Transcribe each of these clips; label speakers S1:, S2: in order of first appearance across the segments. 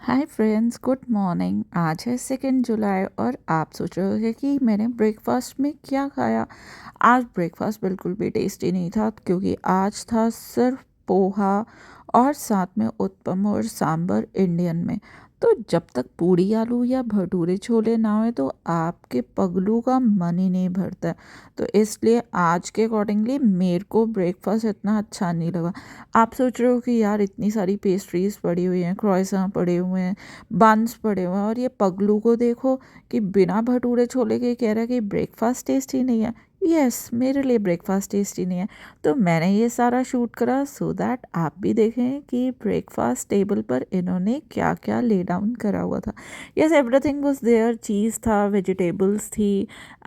S1: Hi friends, good morning. आज है 2 जुलाई और आप सोच रहे होंगे कि मैंने ब्रेकफास्ट में क्या खाया। आज ब्रेकफास्ट बिल्कुल भी टेस्टी नहीं था क्योंकि आज था सिर्फ पोहा और साथ में उत्पम और सांभर इंडियन में। तो जब तक पूड़ी आलू या भटूरे छोले ना हो तो आपके पगलू का मन ही नहीं भरता है। तो इसलिए आज के अकॉर्डिंगली मेरे को ब्रेकफास्ट इतना अच्छा नहीं लगा। आप सोच रहे हो कि यार इतनी सारी पेस्ट्रीज पड़ी हुई हैं, क्रॉइसॉन पड़े हुए हैं, बन्स पड़े हुए हैं और ये पगलू को देखो कि बिना भटूरे छोले के कह रहा है कि ब्रेकफास्ट टेस्टी नहीं है। यस, मेरे लिए ब्रेकफास्ट टेस्टी नहीं है। तो मैंने ये सारा शूट करा सो दैट आप भी देखें कि ब्रेकफास्ट टेबल पर इन्होंने क्या क्या ले डाउन करा हुआ था। Yes, everything was there. Cheese था, वेजिटेबल्स थी,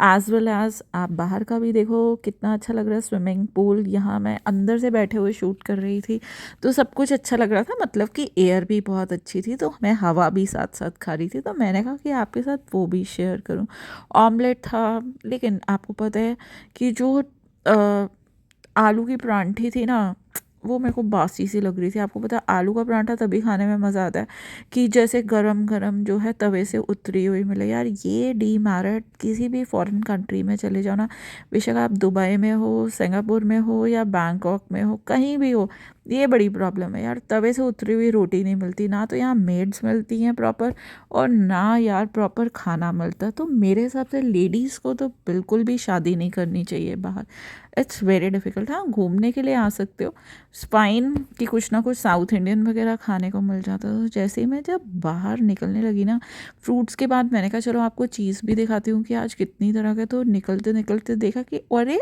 S1: एज वेल एज आप बाहर का भी देखो कितना अच्छा लग रहा है। स्विमिंग पूल, यहाँ मैं अंदर से बैठे हुए शूट कर रही थी तो सब कुछ अच्छा लग रहा था, मतलब कि एयर भी बहुत अच्छी थी तो मैं हवा भी साथ साथ खा रही थी। तो मैंने कहा कि आपके साथ वो भी शेयर करूं। ऑमलेट था, लेकिन आपको पता है कि जो आलू की परांठी थी ना, वो मेरे को बासी सी लग रही थी। आपको पता है आलू का परांठा तभी खाने में मज़ा आता है कि जैसे गरम गरम जो है तवे से उतरी हुई मिले। यार ये डीमेरिट किसी भी फॉरेन कंट्री में चले जाओ ना, बेशक आप दुबई में हो, सिंगापुर में हो या बैंकॉक में हो, कहीं भी हो, ये बड़ी प्रॉब्लम है यार। तवे से उतरी हुई रोटी नहीं मिलती, ना तो यहाँ मेड्स मिलती हैं प्रॉपर और ना यार प्रॉपर खाना मिलता। तो मेरे हिसाब से लेडीज़ को तो बिल्कुल भी शादी नहीं करनी चाहिए बाहर। It's very difficult. हाँ, घूमने के लिए आ सकते हो, स्पाइन की कुछ ना कुछ साउथ इंडियन वगैरह खाने को मिल जाता। तो जैसे ही मैं जब बाहर निकलने लगी ना फ्रूट्स के बाद, मैंने कहा चलो आपको चीज़ भी दिखाती हूँ कि आज कितनी तरह के। तो निकलते निकलते देखा कि अरे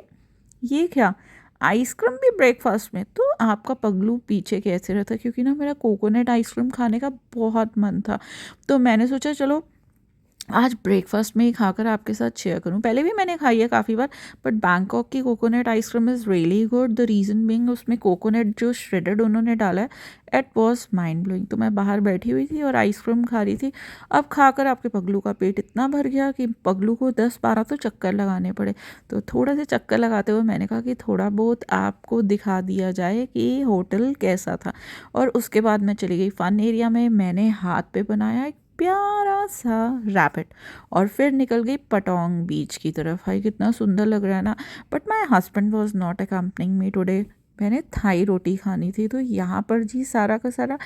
S1: ये क्या, आइसक्रीम भी ब्रेकफास्ट में। तो आपका पगलू पीछे कैसे रहता, क्योंकि ना मेरा कोकोनट आइसक्रीम खाने का बहुत मन था। तो मैंने सोचा चलो आज ब्रेकफास्ट में ही खाकर आपके साथ शेयर करूं। पहले भी मैंने खाई है काफ़ी बार, बट बैंकॉक की coconut ice cream is really good. The reason being उसमें कोकोनट जो श्रेडेड उन्होंने डाला है, इट वॉज माइंड ब्लोइंग। तो मैं बाहर बैठी हुई थी और आइसक्रीम खा रही थी। अब खाकर आपके पगलू का पेट इतना भर गया कि पगलू को 10-12 तो चक्कर लगाने पड़े। तो थोड़ा से चक्कर लगाते हुए मैंने कहा कि थोड़ा बहुत आपको दिखा दिया जाए कि होटल कैसा था। और उसके बाद मैं चली गई फ़न एरिया में। मैंने हाथ पे बनाया एक प्यारा सा रैबिट और फिर निकल गई पटोंग बीच की तरफ। हाय कितना सुंदर लग रहा है ना। But my husband was not accompanying me today. मैंने थाई रोटी खानी थी। तो यहाँ पर जी सारा का सारा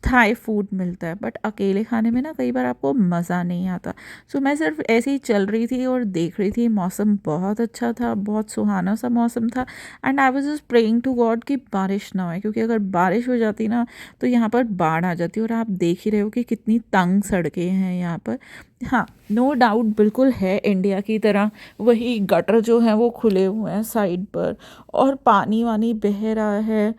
S1: थाई फूड मिलता है, बट अकेले खाने में ना कई बार आपको मज़ा नहीं आता। सो मैं सिर्फ ऐसे ही चल रही थी और देख रही थी। मौसम बहुत अच्छा था, बहुत सुहाना सा मौसम था। And I was just praying to God कि बारिश ना हो, क्योंकि अगर बारिश हो जाती ना तो यहाँ पर बाढ़ आ जाती है। और आप देख ही रहे हो कि कितनी तंग सड़कें हैं यहाँ पर। हाँ, नो डाउट बिल्कुल है इंडिया की तरह, वही गटर जो हैं वो खुले हुए हैं साइड पर और पानी वानी बह रहा है,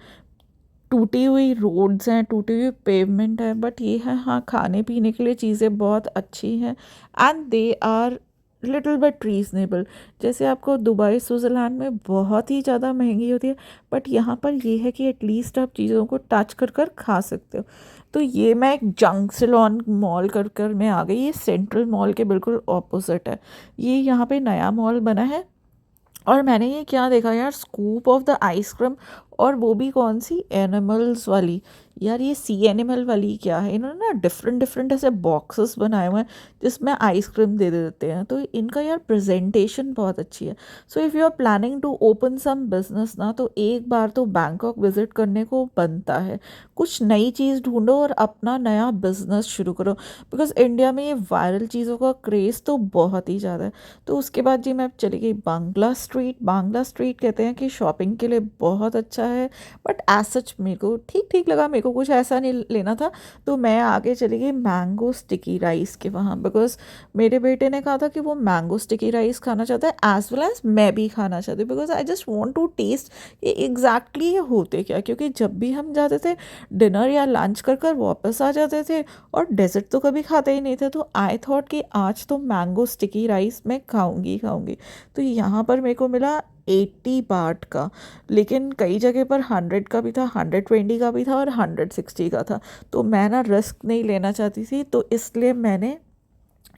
S1: टूटी हुई रोड्स हैं, टूटी हुई पेवमेंट है। बट ये है, हाँ, खाने पीने के लिए चीज़ें बहुत अच्छी हैं and they are little but reasonable. जैसे आपको दुबई स्विट्ज़रलैंड में बहुत ही ज़्यादा महंगी होती है, बट यहाँ पर ये है कि एटलीस्ट आप चीज़ों को टच कर कर खा सकते हो। तो ये मैं एक जंक्सिलॉन मॉल कर मैं आ गई। ये सेंट्रल मॉल के बिल्कुल ऑपोजिट है। ये यहाँ पे नया मॉल बना है और मैंने ये क्या देखा यार, स्कूप ऑफ द आइसक्रीम, और वो भी कौन सी, एनिमल्स वाली। यार ये सी एनिमल वाली क्या है, इन्होंने ना डिफरेंट डिफरेंट ऐसे बॉक्सेस बनाए हुए हैं जिसमें आइसक्रीम दे देते हैं। तो इनका यार प्रेजेंटेशन बहुत अच्छी है। So if you are planning to open some business ना, तो एक बार तो बैंकॉक विजिट करने को बनता है। कुछ नई चीज़ ढूंढो और अपना नया बिजनेस शुरू करो, बिकॉज इंडिया में ये वायरल चीज़ों का क्रेज़ तो बहुत ही ज़्यादा है। तो उसके बाद जी मैं चली गई बांग्ला स्ट्रीट। बांग्ला स्ट्रीट कहते हैं कि शॉपिंग के लिए बहुत अच्छा है, बट एज सच मेरे को ठीक ठीक लगा। मेरे को कुछ ऐसा नहीं लेना था। तो मैं आगे चली गई मैंगो स्टिकी राइस के वहाँ, बिकॉज मेरे बेटे ने कहा था कि वो मैंगो स्टिकी राइस खाना चाहता है, एज वेल एज मैं भी खाना चाहती हूँ, because I just want to taste ये एग्जैक्टली ये होते क्या। क्योंकि जब भी हम जाते थे डिनर या लंच कर कर वापस आ जाते थे और डेजर्ट तो कभी खाते ही नहीं थे। तो आई थॉट कि आज तो मैंगो स्टिकी राइस मैं खाऊंगी खाऊंगी। तो यहाँ पर मेरे को मिला 80 बाट का, लेकिन कई जगह पर 100 का भी था, 120 का भी था और 160 का था। तो मैं ना रिस्क नहीं लेना चाहती थी, तो इसलिए मैंने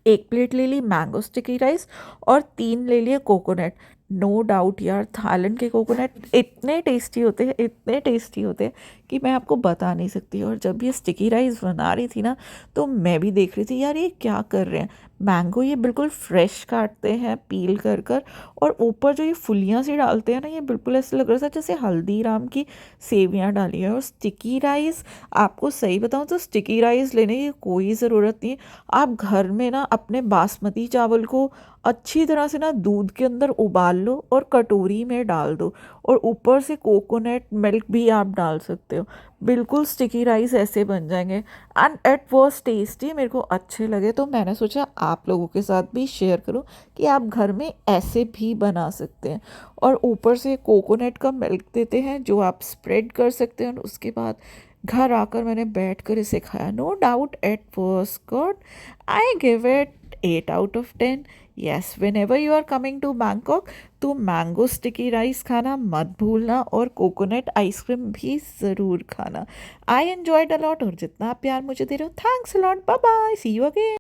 S1: एक प्लेट ले ली मैंगो स्टिकी राइस और 3 ले लिए कोकोनट। नो डाउट यार, थाईलैंड के कोकोनट इतने टेस्टी होते हैं, इतने टेस्टी होते हैं कि मैं आपको बता नहीं सकती। और जब ये स्टिकी राइस बना रही थी ना, तो मैं भी देख रही थी यार ये क्या कर रहे हैं। मैंगो ये बिल्कुल फ्रेश काटते हैं पील कर कर, और ऊपर जो ये फुलियाँ सी डालते हैं ना, ये बिल्कुल ऐसे लग रहा था जैसे हल्दीराम की सेवियाँ डाली है। और स्टिकी राइस, आपको सही बताऊँ तो स्टिकी राइस लेने की कोई ज़रूरत नहीं है। आप घर में ना अपने बासमती चावल को अच्छी तरह से ना दूध के अंदर उबाल लो और कटोरी में डाल दो, और ऊपर से कोकोनट मिल्क भी आप डाल सकते हो। बिल्कुल स्टिकी राइस ऐसे बन जाएंगे, एंड इट वॉज टेस्टी, मेरे को अच्छे लगे। तो मैंने सोचा आप लोगों के साथ भी शेयर करूं कि आप घर में ऐसे भी बना सकते हैं। और ऊपर से कोकोनट का मिल्क देते हैं जो आप स्प्रेड कर सकते हैं। और उसके बाद घर आकर मैंने बैठ कर इसे खाया। No doubt it was good. I give it 8 out of 10। Yes, whenever you are coming to Bangkok तो मैंगो स्टिकी राइस खाना मत भूलना, और कोकोनट आइसक्रीम भी ज़रूर खाना। आई एन्जॉयड अलॉट, और जितना आप प्यार मुझे दे रहे हो, thanks a lot. Bye bye, see you again.